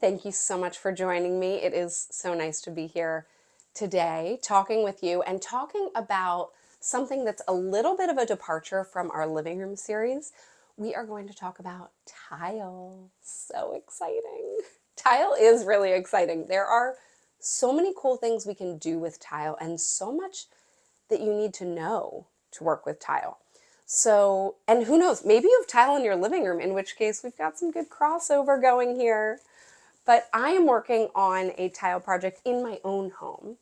Thank you so much for joining me. It is so nice to be here today talking with you and talking about something that's a little bit of a departure from our living room series. We are going to talk about tile. So exciting. Tile is really exciting. There are so many cool things we can do with tile and so much that you need to know to work with tile. So, and who knows, maybe you have tile in your living room, in which case we've got some good crossover going here. But I am working on a tile project in my own home.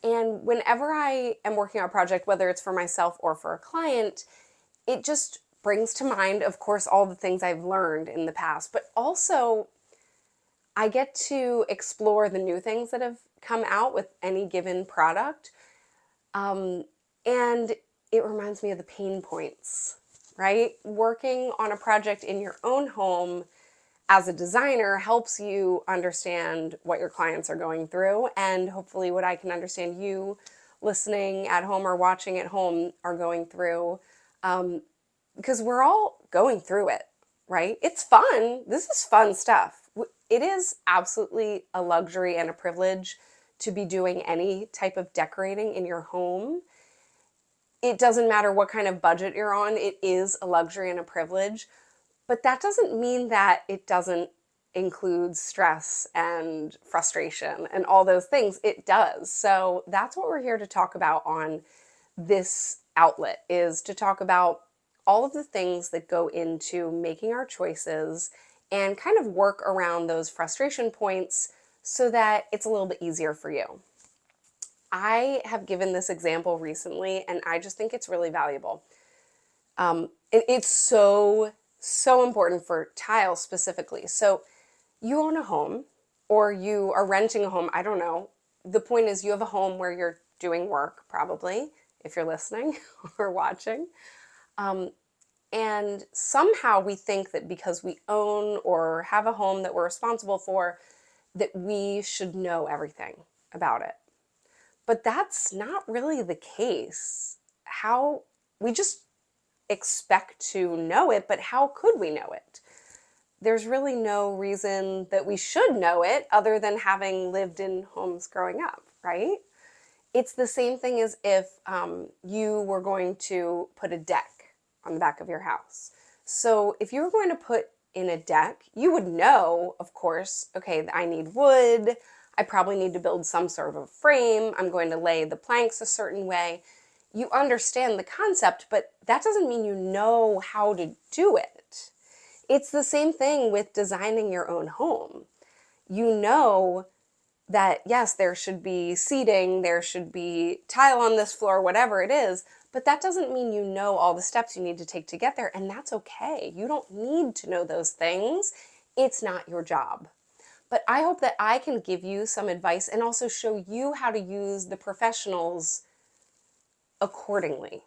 And whenever I am working on a project, whether it's for myself or for a client, it just brings to mind, of course, all the things I've learned in the past, but also I get to explore the new things that have come out with any given product. And it reminds me of the pain points, right? Working on a project in your own home as a designer helps you understand what your clients are going through, and hopefully what I can understand you listening at home or watching at home are going through, because we're all going through it, right? It's fun. This is fun stuff. It is absolutely a luxury and a privilege to be doing any type of decorating in your home. It doesn't matter what kind of budget you're on, it is a luxury and a privilege. But that doesn't mean that it doesn't include stress and frustration and all those things. It does. So that's what we're here to talk about on this outlet, is to talk about all of the things that go into making our choices and kind of work around those frustration points so that it's a little bit easier for you. I have given this example recently and I just think it's really valuable. It's so important for tile specifically. So you own a home or you are renting a home. I don't know. The point is you have a home where you're doing work, probably, if you're listening or watching. And somehow we think that because we own or have a home that we're responsible for, that we should know everything about it. But that's not really the case. How we just expect to know it, but how could we know it? There's really no reason that we should know it other than having lived in homes growing up, right? It's the same thing as if you were going to put a deck on the back of your house. So if you were going to put in a deck, you would know, of course, okay, I need wood, I probably need to build some sort of frame, I'm going to lay the planks a certain way. You understand the concept, but that doesn't mean you know how to do it. It's the same thing with designing your own home. You know that, yes, there should be seating, there should be tile on this floor, whatever it is, but that doesn't mean you know all the steps you need to take to get there, and that's okay. You don't need to know those things. It's not your job. But I hope that I can give you some advice and also show you how to use the professionals accordingly.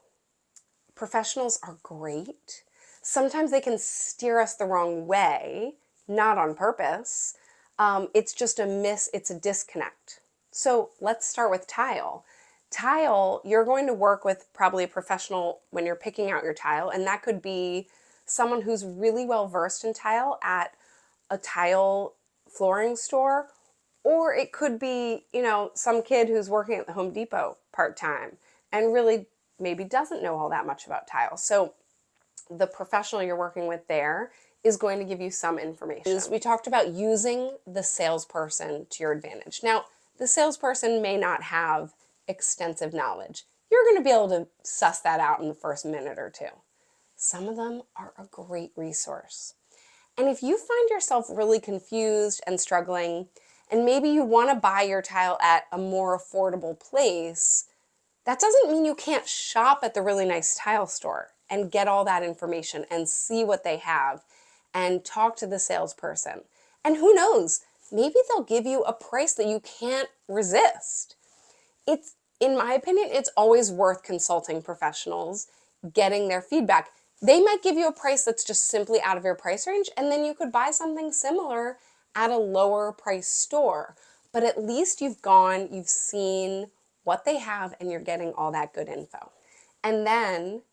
Professionals are great. Sometimes they can steer us the wrong way, not on purpose. It's just it's a disconnect. So let's start with tile. Tile, you're going to work with probably a professional when you're picking out your tile, and that could be someone who's really well versed in tile at a tile flooring store, or it could be, some kid who's working at the Home Depot part-time and really maybe doesn't know all that much about tile. So the professional you're working with there is going to give you some information. We talked about using the salesperson to your advantage. Now, the salesperson may not have extensive knowledge. You're going to be able to suss that out in the first minute or two. Some of them are a great resource. And if you find yourself really confused and struggling, and maybe you want to buy your tile at a more affordable place, that doesn't mean you can't shop at the really nice tile store and get all that information and see what they have and talk to the salesperson. And who knows, maybe they'll give you a price that you can't resist. In my opinion, it's always worth consulting professionals, getting their feedback. They might give you a price that's just simply out of your price range, and then you could buy something similar at a lower price store. But at least you've seen what they have, and you're getting all that good info. And then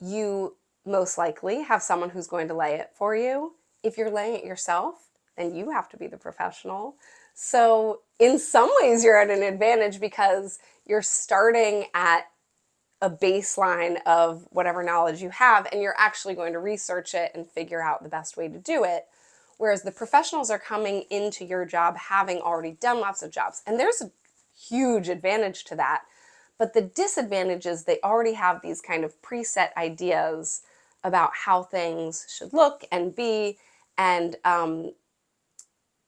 you most likely have someone who's going to lay it for you. If you're laying it yourself, then you have to be the professional. So in some ways you're at an advantage because you're starting at a baseline of whatever knowledge you have, and you're actually going to research it and figure out the best way to do it. Whereas the professionals are coming into your job having already done lots of jobs. And there's a huge advantage to that. But the disadvantage is they already have these kind of preset ideas about how things should look and be, and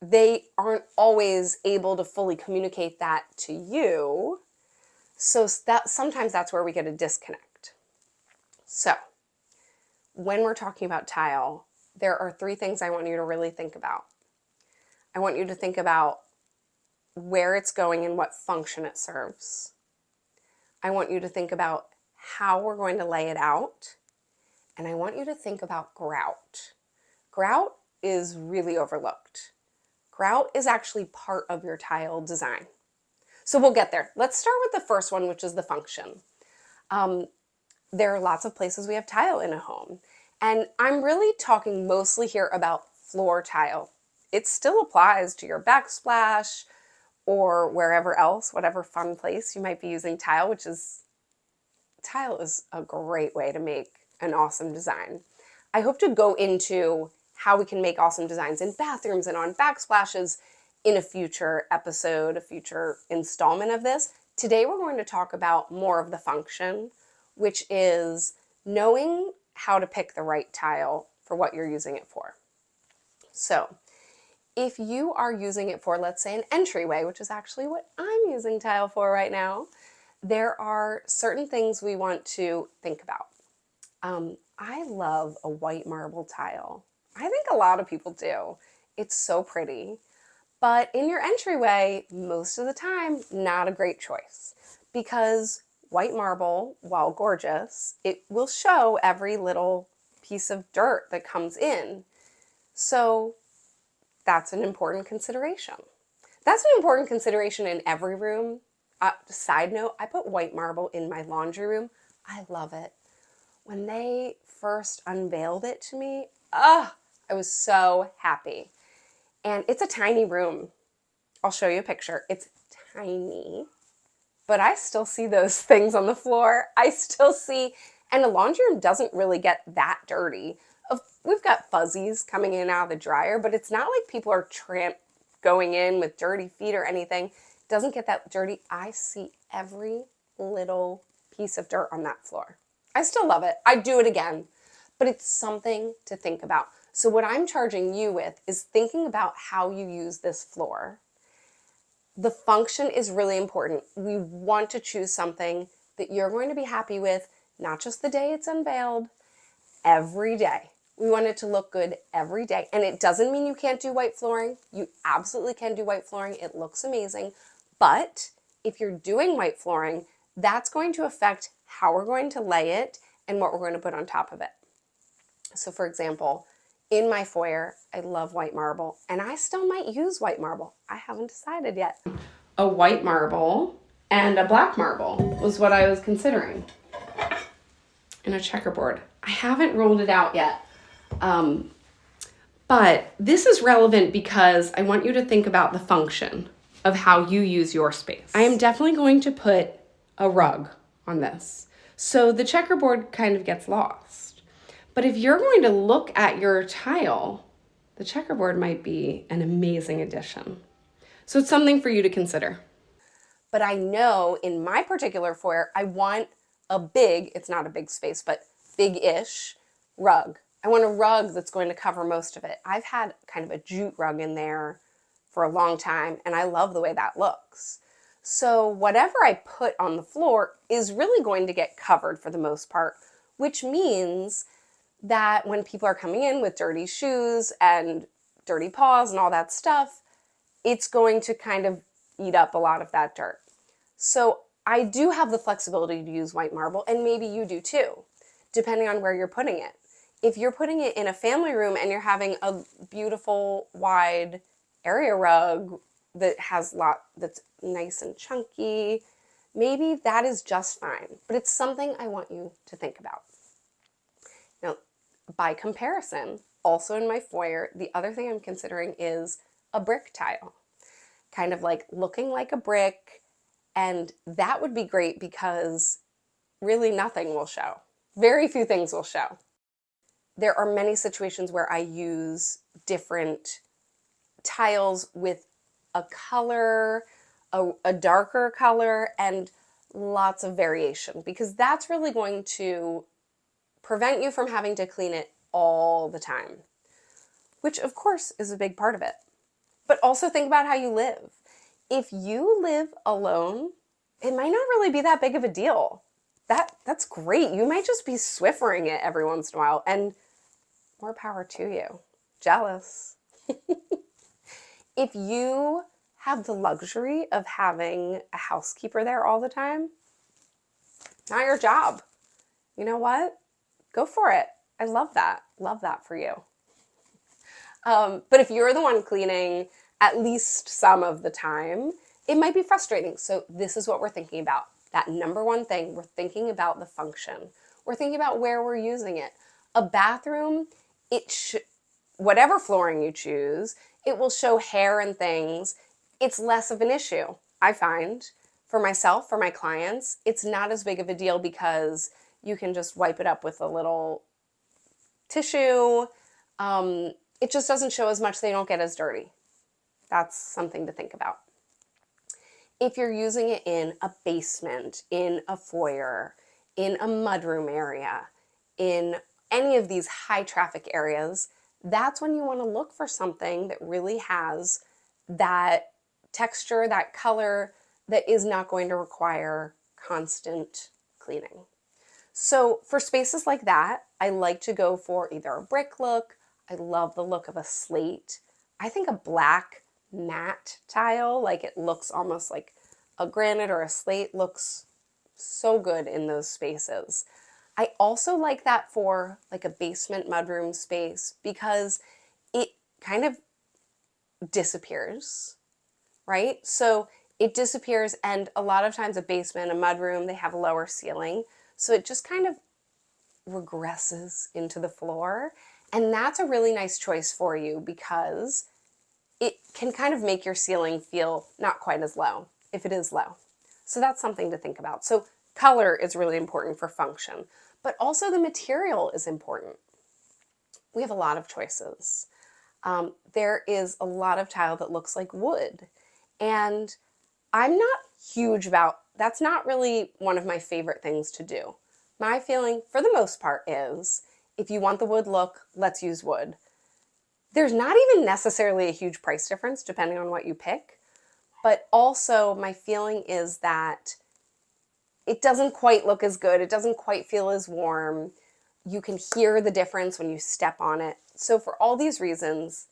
they aren't always able to fully communicate that to you. So that sometimes that's where we get a disconnect. So when we're talking about tile, there are 3 things I want you to really think about. I want you to think about where it's going and what function it serves. I want you to think about how we're going to lay it out. And I want you to think about grout. Grout is really overlooked. Grout is actually part of your tile design. So we'll get there. Let's start with the first one, which is the function. There are lots of places we have tile in a home. And I'm really talking mostly here about floor tile. It still applies to your backsplash or wherever else, whatever fun place you might be using tile, tile is a great way to make an awesome design. I hope to go into how we can make awesome designs in bathrooms and on backsplashes in a future episode, a future installment of this. Today we're going to talk about more of the function, which is knowing how to pick the right tile for what you're using it for. So if you are using it for, let's say, an entryway, which is actually what I'm using tile for right now, there are certain things we want to think about. I love a white marble tile. I think a lot of people do. It's so pretty. But in your entryway, most of the time, not a great choice. Because white marble, while gorgeous, it will show every little piece of dirt that comes in. So that's an important consideration. That's an important consideration in every room. Side note, I put white marble in my laundry room. I love it. When they first unveiled it to me, I was so happy. And it's a tiny room. I'll show you a picture. It's tiny, but I still see those things on the floor. I still see, and the laundry room doesn't really get that dirty. We've got fuzzies coming in and out of the dryer, but it's not like people are going in with dirty feet or anything. It doesn't get that dirty. I see every little piece of dirt on that floor. I still love it. I'd do it again, but it's something to think about. So what I'm charging you with is thinking about how you use this floor. The function is really important. We want to choose something that you're going to be happy with, not just the day it's unveiled, every day. We want it to look good every day. And it doesn't mean you can't do white flooring. You absolutely can do white flooring. It looks amazing. But if you're doing white flooring, that's going to affect how we're going to lay it and what we're going to put on top of it. So for example, in my foyer, I love white marble, and I still might use white marble. I haven't decided yet. A white marble and a black marble was what I was considering. And a checkerboard. I haven't rolled it out yet. But this is relevant because I want you to think about the function of how you use your space. I am definitely going to put a rug on this. So the checkerboard kind of gets lost. But if you're going to look at your tile, the checkerboard might be an amazing addition. So it's something for you to consider. But I know in my particular foyer, I want a big, it's not a big space, but big-ish rug. I want a rug that's going to cover most of it. I've had kind of a jute rug in there for a long time, and I love the way that looks. So whatever I put on the floor is really going to get covered for the most part, which means that when people are coming in with dirty shoes and dirty paws and all that stuff, it's going to kind of eat up a lot of that dirt. So I do have the flexibility to use white marble, and maybe you do too, depending on where you're putting it. If you're putting it in a family room and you're having a beautiful wide area rug that's nice and chunky, maybe that is just fine. But it's something I want you to think about. Now, by comparison, also in my foyer. The other thing I'm considering is a brick tile, kind of like looking like a brick. And that would be great because really nothing will show. Very few things will show. There are many situations where I use different tiles with a color, a darker color, and lots of variation, because that's really going to prevent you from having to clean it all the time, which of course is a big part of it. But also think about how you live. If you live alone, it might not really be that big of a deal. That's great. You might just be Swiffering it every once in a while, and more power to you. Jealous. If you have the luxury of having a housekeeper there all the time, not your job. You know what? Go for it. I love that. Love that for you. But if you're the one cleaning at least some of the time, it might be frustrating. So this is what we're thinking about. That number one thing, we're thinking about the function. We're thinking about where we're using it. A bathroom, whatever flooring you choose, it will show hair and things. It's less of an issue, I find. For myself, for my clients, it's not as big of a deal because you can just wipe it up with a little tissue. It just doesn't show as much. They don't get as dirty. That's something to think about. If you're using it in a basement, in a foyer, in a mudroom area, in any of these high traffic areas, that's when you want to look for something that really has that texture, that color, that is not going to require constant cleaning. So for spaces like that, I like to go for either a brick look. I love the look of a slate. I think a black matte tile, like it looks almost like a granite or a slate, looks so good in those spaces. I also like that for like a basement mudroom space because it kind of disappears, right? So it disappears, and a lot of times a basement, a mudroom, they have a lower ceiling. So it just kind of regresses into the floor. And that's a really nice choice for you because it can kind of make your ceiling feel not quite as low if it is low. So that's something to think about. So color is really important for function, but also the material is important. We have a lot of choices. There is a lot of tile that looks like wood, and I'm not huge about, that's not really one of my favorite things to do. My feeling, for the most part, is if you want the wood look, let's use wood. There's not even necessarily a huge price difference depending on what you pick, but also my feeling is that it doesn't quite look as good. It doesn't quite feel as warm. You can hear the difference when you step on it. So for all these reasons,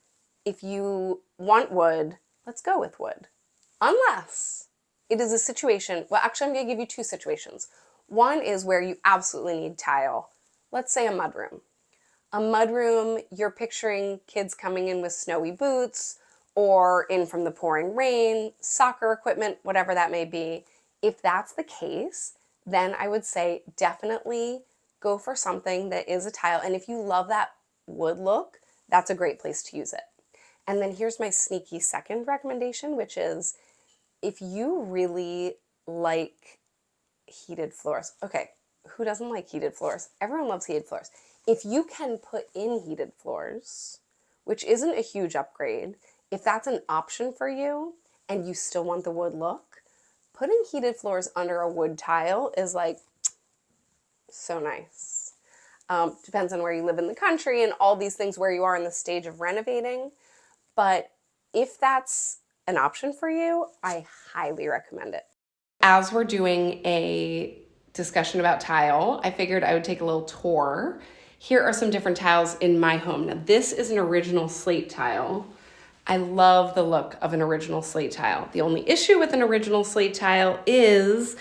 if you want wood, let's go with wood. Unless it is a situation, well, actually, I'm going to give you two situations. One is where you absolutely need tile. Let's say a mudroom. A mudroom, you're picturing kids coming in with snowy boots or in from the pouring rain, soccer equipment, whatever that may be. If that's the case, then I would say definitely go for something that is a tile. And if you love that wood look, that's a great place to use it. And then here's my sneaky second recommendation, which is if you really like heated floors. Okay, who doesn't like heated floors? Everyone loves heated floors. If you can put in heated floors, which isn't a huge upgrade, if that's an option for you and you still want the wood look, putting heated floors under a wood tile is like so nice. Depends on where you live in the country and all these things, where you are in the stage of renovating. But if that's an option for you, I highly recommend it. As we're doing a discussion about tile, I figured I would take a little tour. Here are some different tiles in my home. Now, this is an original slate tile. I love the look of an original slate tile. The only issue with an original slate tile is,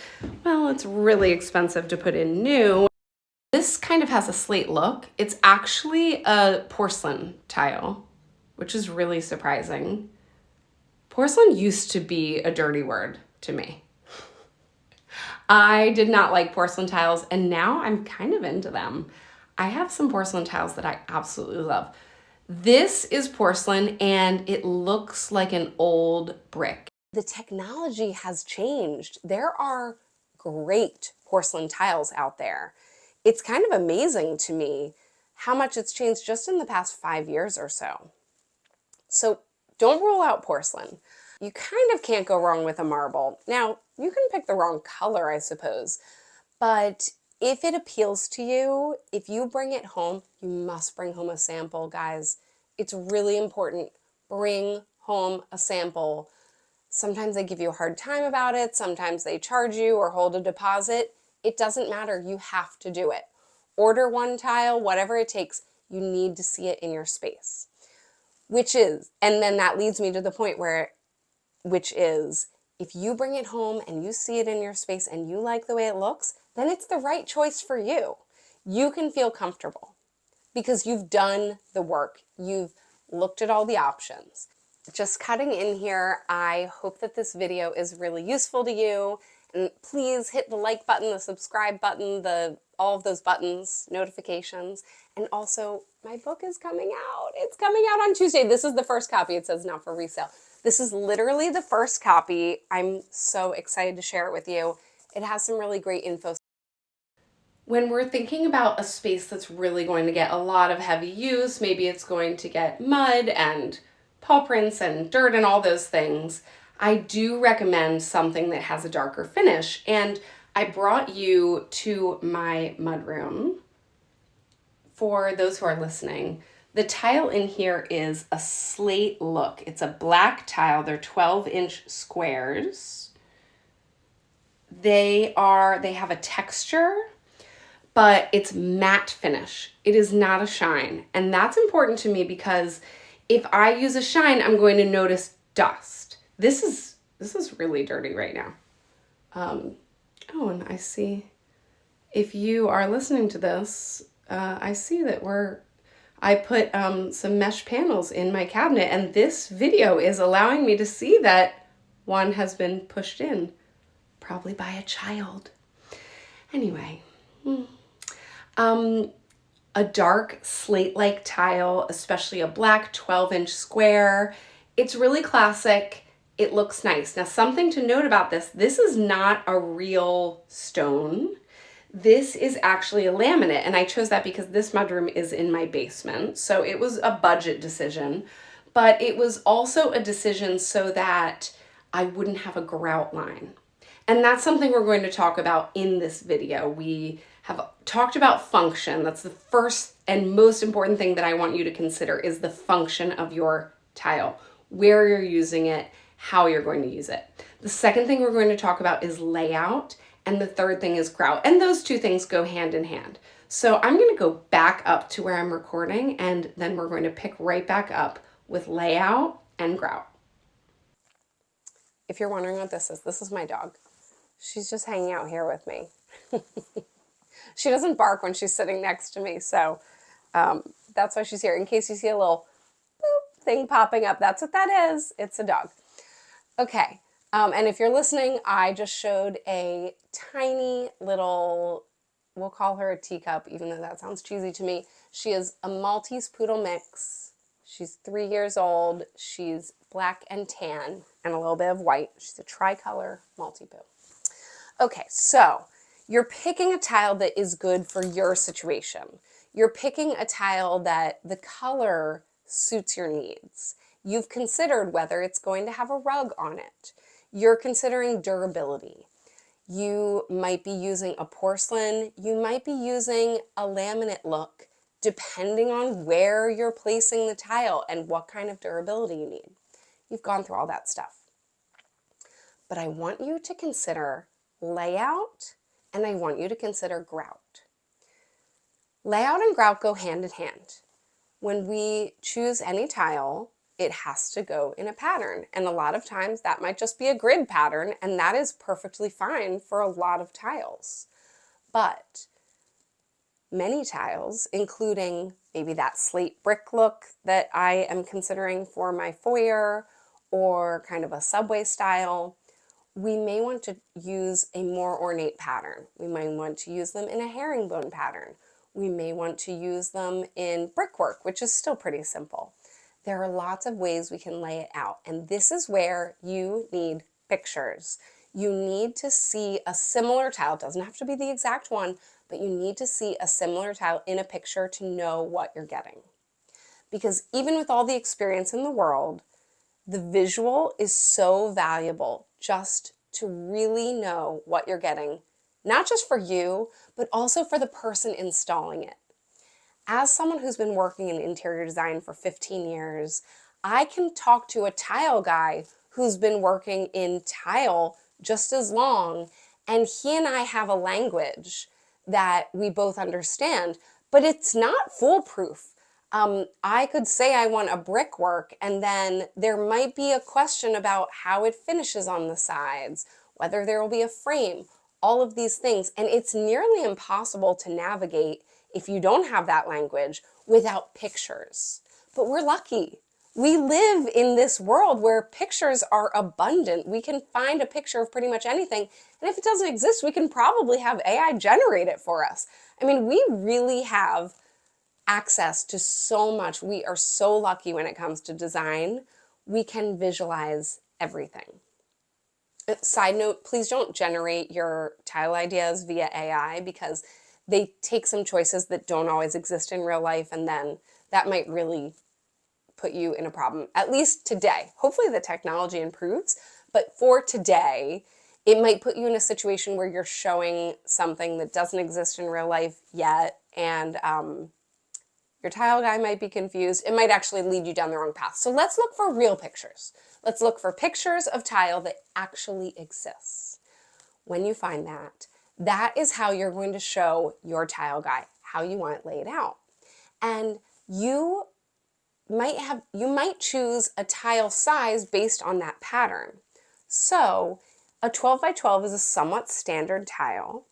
well, it's really expensive to put in new. This kind of has a slate look. It's actually a porcelain tile, which is really surprising. Porcelain used to be a dirty word to me. I did not like porcelain tiles, and now I'm kind of into them. I have some porcelain tiles that I absolutely love. This is porcelain and it looks like an old brick. The technology has changed. There are great porcelain tiles out there. It's kind of amazing to me how much it's changed just in the past 5 years or so. So don't rule out porcelain. You kind of can't go wrong with a marble. Now, you can pick the wrong color, I suppose, but if it appeals to you, if you bring it home, you must bring home a sample, guys. It's really important. Bring home a sample. Sometimes they give you a hard time about it. Sometimes they charge you or hold a deposit. It doesn't matter. You have to do it. Order one tile, whatever it takes. You need to see it in your space. And then that leads me to the point which is, if you bring it home and you see it in your space and you like the way it looks, then it's the right choice for you. You can feel comfortable because you've done the work. You've looked at all the options. Just cutting in here, I hope that this video is really useful to you. And please hit the like button, the subscribe button, all of those buttons, notifications. And also, my book is coming out. It's coming out on Tuesday. This is the first copy. It says not for resale. This is literally the first copy. I'm so excited to share it with you. It has some really great info. When we're thinking about a space that's really going to get a lot of heavy use, maybe it's going to get mud and paw prints and dirt and all those things, I do recommend something that has a darker finish. And I brought you to my mudroom. For those who are listening, the tile in here is a slate look. It's a black tile. They're 12-inch squares. They have a texture, but it's matte finish. It is not a shine. And that's important to me because if I use a shine, I'm going to notice dust. This is really dirty right now. Oh, and I see, if you are listening to this, I see that I put some mesh panels in my cabinet, and this video is allowing me to see that one has been pushed in, probably by a child. Anyway, a dark slate-like tile, especially a black 12-inch square. It's really classic. It looks nice. Now, something to note about this is not a real stone. This is actually a laminate, and I chose that because this mudroom is in my basement, so it was a budget decision, but it was also a decision so that I wouldn't have a grout line. And that's something we're going to talk about in this video. We have talked about function. That's the first and most important thing that I want you to consider is the function of your tile, where you're using it, how you're going to use it. The second thing we're going to talk about is layout, and the third thing is grout. And those two things go hand in hand. So I'm going to go back up to where I'm recording, and then we're going to pick right back up with layout and grout. If you're wondering what this is my dog. She's just hanging out here with me. She doesn't bark when she's sitting next to me, so that's why she's here. In case you see a little boop thing popping up, that's what that is. It's a dog. Okay, and if you're listening, I just showed a tiny little, we'll call her a teacup, even though that sounds cheesy to me. She is a Maltese Poodle mix. She's 3 years old. She's black and tan and a little bit of white. She's a tricolor Maltipoo. Okay, so you're picking a tile that is good for your situation. You're picking a tile that the color suits your needs. You've considered whether it's going to have a rug on it. You're considering durability. You might be using a porcelain. You might be using a laminate look, depending on where you're placing the tile and what kind of durability you need. You've gone through all that stuff. But I want you to consider layout, and I want you to consider grout. Layout and grout go hand in hand. When we choose any tile, it has to go in a pattern. And a lot of times that might just be a grid pattern, and that is perfectly fine for a lot of tiles. But many tiles, including maybe that slate brick look that I am considering for my foyer, or kind of a subway style, we may want to use a more ornate pattern. We might want to use them in a herringbone pattern. We may want to use them in brickwork, which is still pretty simple. There are lots of ways we can lay it out, and this is where you need pictures. You need to see a similar tile. It doesn't have to be the exact one, but you need to see a similar tile in a picture to know what you're getting. Because even with all the experience in the world, the visual is so valuable just to really know what you're getting, not just for you, but also for the person installing it. As someone who's been working in interior design for 15 years, I can talk to a tile guy who's been working in tile just as long, and he and I have a language that we both understand, but it's not foolproof. I could say I want a brickwork, and then there might be a question about how it finishes on the sides, whether there will be a frame, all of these things. And it's nearly impossible to navigate if you don't have that language without pictures. But we're lucky. We live in this world where pictures are abundant. We can find a picture of pretty much anything. And if it doesn't exist, we can probably have AI generate it for us. I mean, we really have access to so much. We are so lucky when it comes to design. We can visualize everything. Side note, please don't generate your tile ideas via AI because they take some choices that don't always exist in real life, and then that might really put you in a problem, at least today. Hopefully the technology improves, but for today, it might put you in a situation where you're showing something that doesn't exist in real life yet, and your tile guy might be confused. It might actually lead you down the wrong path. So let's look for real pictures. Let's look for pictures of tile that actually exists. When you find that, that is how you're going to show your tile guy how you want it laid out. And you might choose a tile size based on that pattern. So a 12 by 12 is a somewhat standard tile,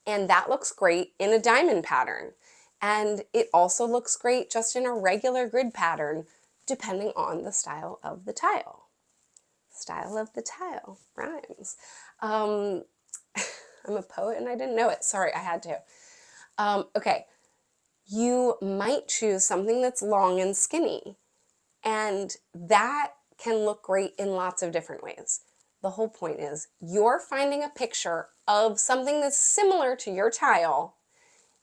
and that looks great in a diamond pattern. And it also looks great just in a regular grid pattern, depending on the style of the tile. Style of the tile rhymes. I'm a poet and I didn't know it. Sorry, I had to. Okay, you might choose something that's long and skinny, and that can look great in lots of different ways. The whole point is you're finding a picture of something that's similar to your tile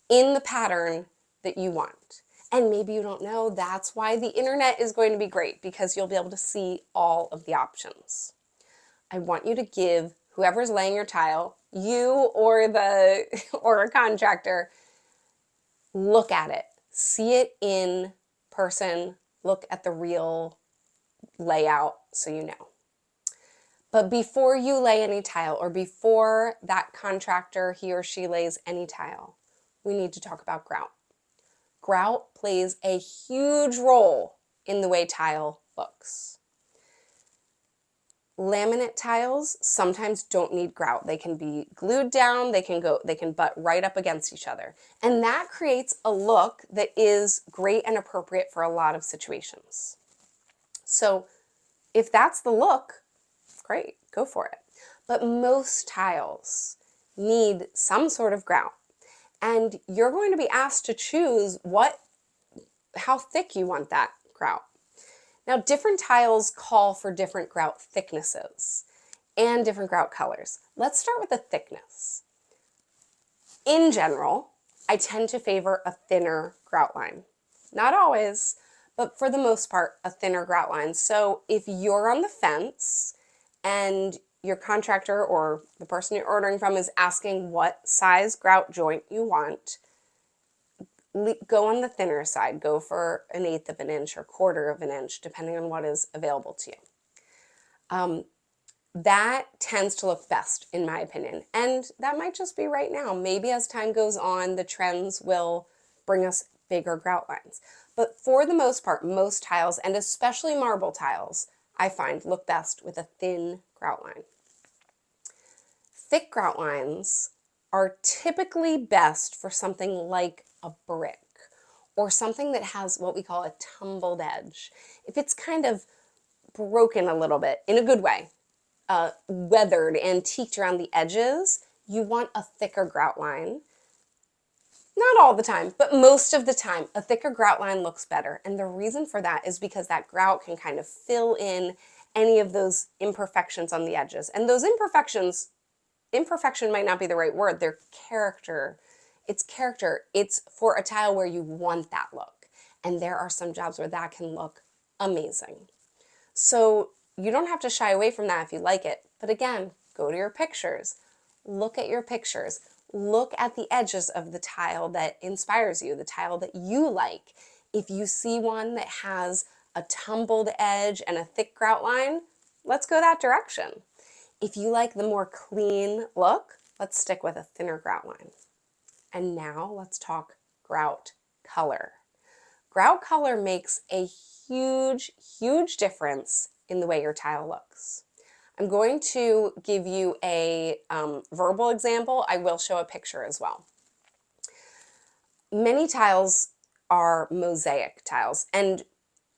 in the pattern that you want. And maybe you don't know, that's why the internet is going to be great, because you'll be able to see all of the options. I want you to give whoever's laying your tile, you or or a contractor, look at it. See it in person. Look at the real layout so you know. But before you lay any tile, or before that contractor, he or she lays any tile, we need to talk about grout. Grout plays a huge role in the way tile looks. Laminate tiles sometimes don't need grout. They can be glued down, they can butt right up against each other. And that creates a look that is great and appropriate for a lot of situations. So if that's the look, great, go for it. But most tiles need some sort of grout. And you're going to be asked to choose how thick you want that grout. Now, different tiles call for different grout thicknesses and different grout colors. Let's start with the thickness. In general, I tend to favor a thinner grout line. Not always, but for the most part, a thinner grout line. So if you're on the fence and your contractor or the person you're ordering from is asking what size grout joint you want, go on the thinner side. Go for 1/8 of an inch or 1/4 of an inch, depending on what is available to you. That tends to look best, in my opinion. And that might just be right now. Maybe as time goes on, the trends will bring us bigger grout lines. But for the most part, most tiles, and especially marble tiles, I find look best with a thin grout line. Thick grout lines are typically best for something like a brick or something that has what we call a tumbled edge. If it's kind of broken a little bit, in a good way, weathered, antiqued around the edges, you want a thicker grout line. Not all the time, but most of the time, a thicker grout line looks better. And the reason for that is because that grout can kind of fill in any of those imperfections on the edges. And those imperfections, imperfection might not be the right word, they're character. It's character. It's for a tile where you want that look. And there are some jobs where that can look amazing. So you don't have to shy away from that if you like it. But again, go to your pictures. Look at your pictures. Look at the edges of the tile that inspires you, the tile that you like. If you see one that has a tumbled edge and a thick grout line, let's go that direction. If you like the more clean look, let's stick with a thinner grout line. And now let's talk grout color. Grout color makes a huge, huge difference in the way your tile looks. I'm going to give you a verbal example. I will show a picture as well. Many tiles are mosaic tiles, and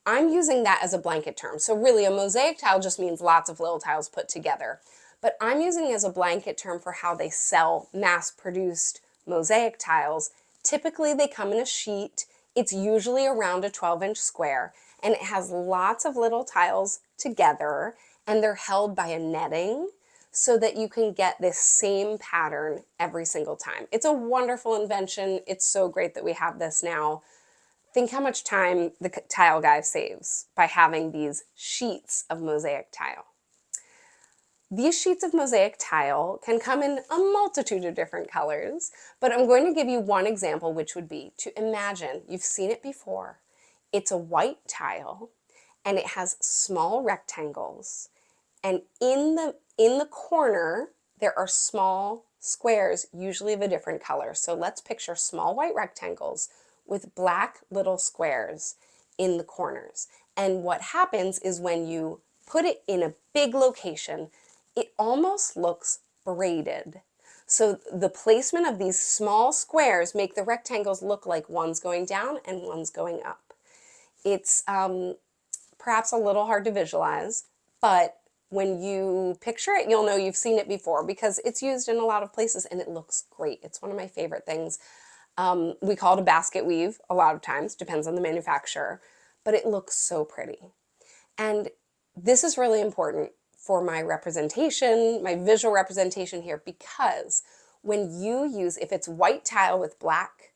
I'm using that as a blanket term. So really a mosaic tile just means lots of little tiles put together. But I'm using it as a blanket term for how they sell mass-produced mosaic tiles. Typically they come in a sheet. It's usually around a 12-inch square, and it has lots of little tiles together, and they're held by a netting so that you can get this same pattern every single time. It's a wonderful invention. It's so great that we have this now. Think how much time the tile guy saves by having these sheets of mosaic tile. These sheets of mosaic tile can come in a multitude of different colors, but I'm going to give you one example, which would be to imagine, you've seen it before, it's a white tile and it has small rectangles, and in the corner there are small squares, usually of a different color. So let's picture small white rectangles with black little squares in the corners. And what happens is when you put it in a big location, it almost looks braided. So the placement of these small squares make the rectangles look like one's going down and one's going up. It's perhaps a little hard to visualize, but when you picture it, you'll know you've seen it before because it's used in a lot of places and it looks great. It's one of my favorite things. We call it a basket weave a lot of times, depends on the manufacturer, but it looks so pretty. And this is really important for my representation, my visual representation here, because when you use, if it's white tile with black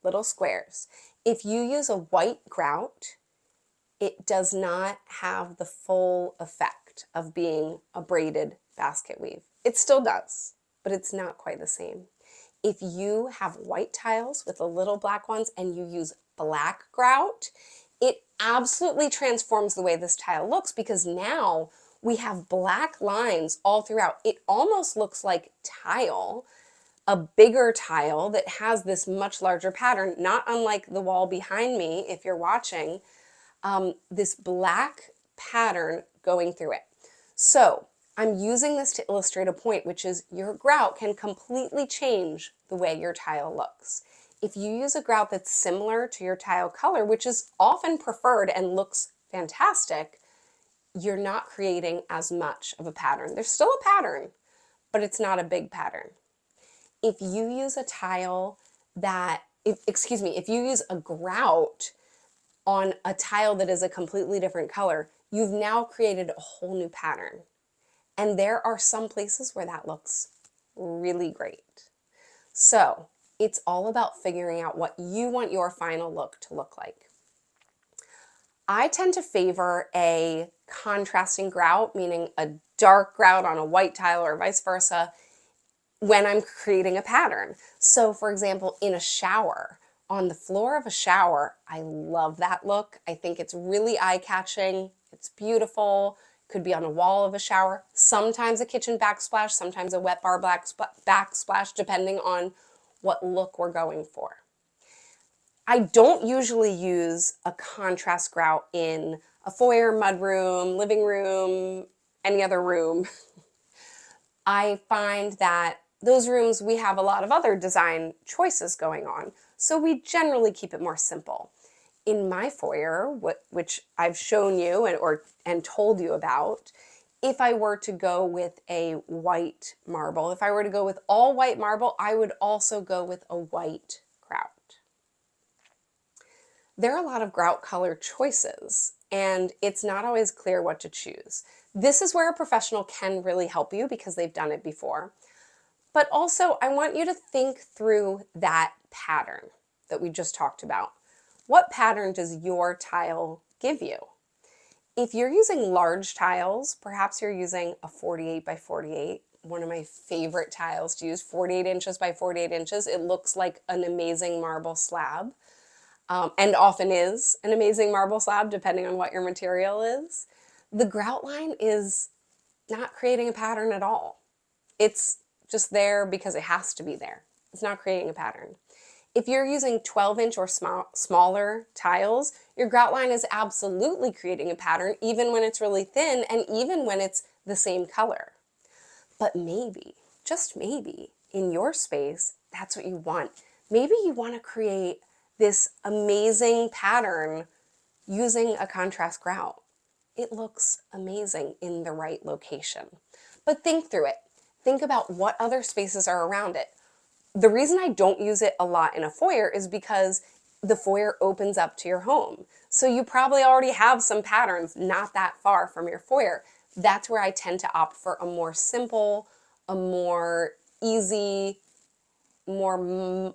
little squares, if you use a white grout, it does not have the full effect of being a braided basket weave. It still does, but it's not quite the same. If you have white tiles with the little black ones and you use black grout, it absolutely transforms the way this tile looks because now we have black lines all throughout. It almost looks like tile, a bigger tile that has this much larger pattern, not unlike the wall behind me if you're watching, this black pattern going through it. So I'm using this to illustrate a point, which is your grout can completely change the way your tile looks. If you use a grout that's similar to your tile color, which is often preferred and looks fantastic, you're not creating as much of a pattern. There's still a pattern, but it's not a big pattern. If you use a tile that, if you use a grout on a tile that is a completely different color, you've now created a whole new pattern. And there are some places where that looks really great. So it's all about figuring out what you want your final look to look like. I tend to favor a contrasting grout, meaning a dark grout on a white tile or vice versa, when I'm creating a pattern. So for example, in a shower, on the floor of a shower, I love that look. I think it's really eye-catching. It's beautiful. Could be on a wall of a shower. Sometimes a kitchen backsplash, sometimes a wet bar backsplash, depending on what look we're going for. I don't usually use a contrast grout in a foyer, mudroom, living room, any other room. I find that those rooms, we have a lot of other design choices going on, so we generally keep it more simple. In my foyer, which I've shown you and told you about, if I were to go with a white marble, if I were to go with all white marble, I would also go with a white grout. there are a lot of grout color choices, and it's not always clear what to choose. This is where a professional can really help you because they've done it before. But also, I want you to think through that pattern that we just talked about. What pattern does your tile give you? If you're using large tiles, perhaps you're using a 48 by 48, one of my favorite tiles to use, 48 inches by 48 inches. It looks like an amazing marble slab, and often is an amazing marble slab depending on what your material is. The grout line is not creating a pattern at all. It's just there because it has to be there. It's not creating a pattern. If you're using 12-inch or smaller tiles, your grout line is absolutely creating a pattern even when it's really thin and even when it's the same color. But maybe, just maybe, in your space, that's what you want. Maybe you want to create this amazing pattern using a contrast grout. It looks amazing in the right location. But think through it. Think about what other spaces are around it. The reason I don't use it a lot in a foyer is because the foyer opens up to your home. So you probably already have some patterns not that far from your foyer. That's where I tend to opt for a more simple, a more easy, more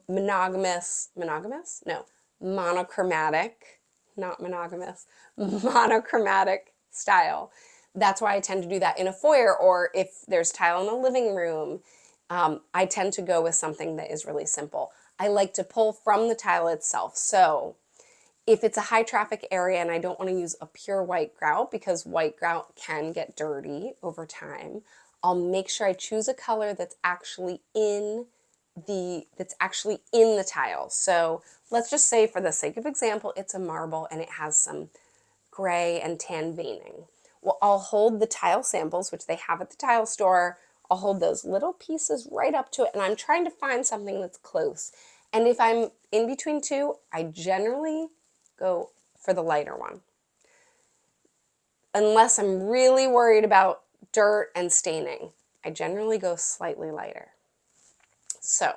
monogamous? No, monochromatic, not monogamous, monochromatic style. That's why I tend to do that in a foyer, or if there's tile in the living room, I tend to go with something that is really simple. I like to pull from the tile itself. So if it's a high traffic area and I don't want to use a pure white grout because white grout can get dirty over time, I'll make sure I choose a color that's actually in the tile. So let's just say, for the sake of example, it's a marble and it has some gray and tan veining. Well, I'll hold the tile samples, which they have at the tile store. I'll hold those little pieces right up to it, and I'm trying to find something that's close. And if I'm in between two, I generally go for the lighter one. Unless I'm really worried about dirt and staining, I generally go slightly lighter. So,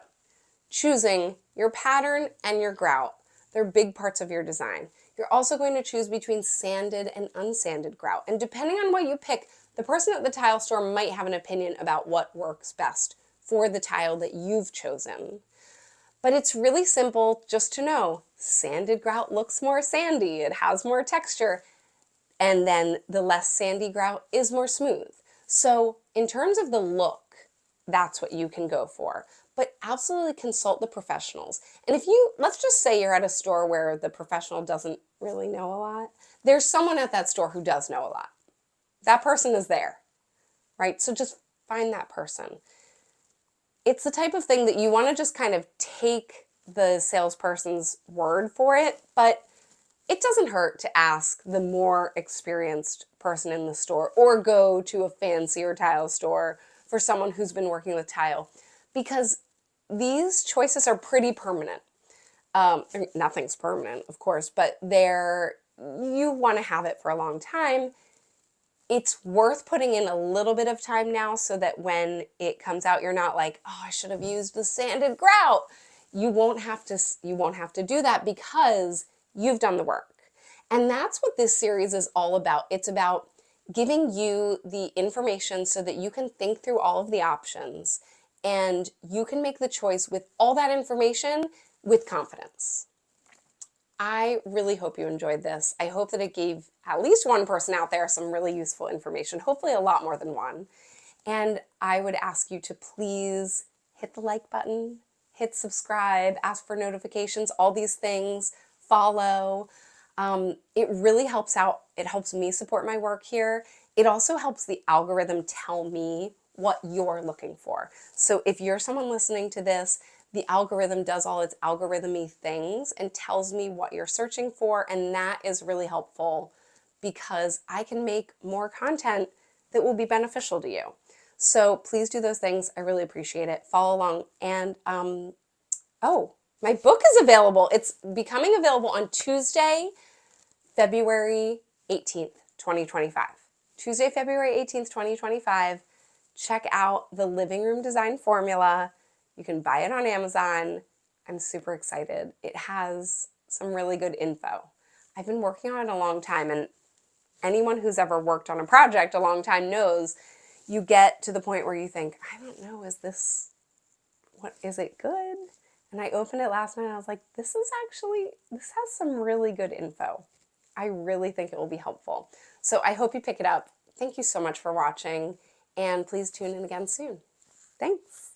choosing your pattern and your grout, they're big parts of your design. You're also going to choose between sanded and unsanded grout. And depending on what you pick, the person at the tile store might have an opinion about what works best for the tile that you've chosen. But it's really simple just to know sanded grout looks more sandy, it has more texture, and then the less sandy grout is more smooth. So in terms of the look, that's what you can go for. But absolutely consult the professionals. And if you, let's just say you're at a store where the professional doesn't really know a lot, there's someone at that store who does know a lot. That person is there, right? So just find that person. It's the type of thing that you want to just kind of take the salesperson's word for it, but it doesn't hurt to ask the more experienced person in the store or go to a fancier tile store for someone who's been working with tile, because these choices are pretty permanent. Nothing's permanent, of course, but you want to have it for a long time. It's worth putting in a little bit of time now so that when it comes out, you're not like, oh, I should have used the sanded grout. You won't have to do that because you've done the work. And that's what this series is all about. It's about giving you the information so that you can think through all of the options and you can make the choice with all that information with confidence. I really hope you enjoyed this. I hope that it gave at least one person out there some really useful information, hopefully a lot more than one. And I would ask you to please hit the like button, hit subscribe, ask for notifications, all these things, follow. It really helps out. It helps me support my work here. It also helps the algorithm tell me what you're looking for. So if you're someone listening to this, the algorithm does all its algorithmy things and tells me what you're searching for, and that is really helpful because I can make more content that will be beneficial to you. So please do those things. I really appreciate it. Follow along. And oh, my book is available. It's becoming available on Tuesday, February 18th, 2025. Tuesday, February 18th, 2025. Check out the Living Room Design Formula. You can buy it on Amazon. I'm super excited. It has some really good info. I've been working on it a long time, and anyone who's ever worked on a project a long time knows you get to the point where you think, I don't know, is it good? And I opened it last night and I was like, this has some really good info. I really think it will be helpful. So I hope you pick it up. Thank you so much for watching, and please tune in again soon. Thanks.